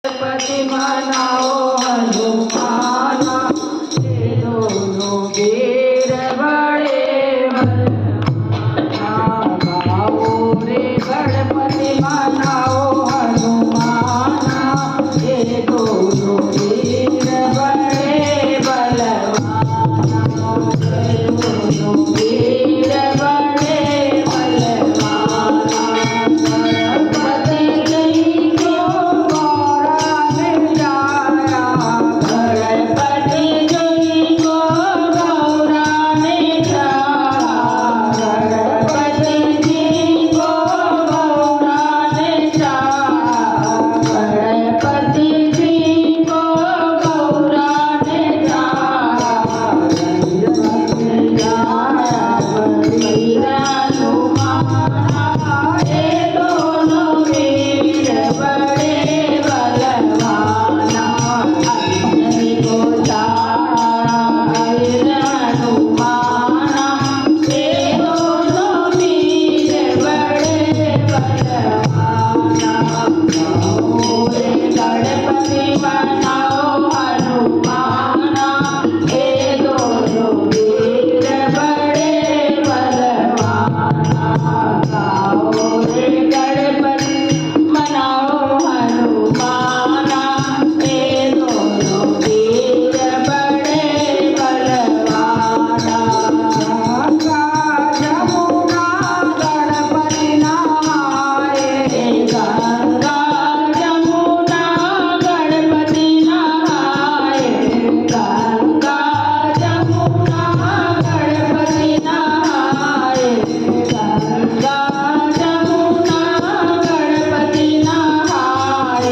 गणपति मनाओ हनुमाना, ये दोनों वीर बड़े बलवाना। गाओ रे गणपति मनाओ हनुमाना, ये दोनों वीर बड़े बलवाना। ये दोनों वीर बड़े बलवाना। गणपति जी को गौरांग जाया, गणपति जी को गौरांग जाया, गणपति जी को गौरांग जाया, गणपति जी को गौरांग जाया। वीर हनुमाना, ये दोनों वीर बड़े बलवाना। अंजनी को चारा वीर हनुमाना, ये दोनों वीर बड़े बलवाना। गाओ रे गणपति मनाओ हनुमाना, ये दोनों वीर बड़े बलवाना। गाओ रे गणपति मनाओ हनुमाना, ये दोनों वीर बड़े बलवाना। गंगा जमुना गणपति नहाए, गंगा जमुना गणपति नहाए, गंगा जमुना गणपति नहाए, गंगा जमुना गणपति नहाए।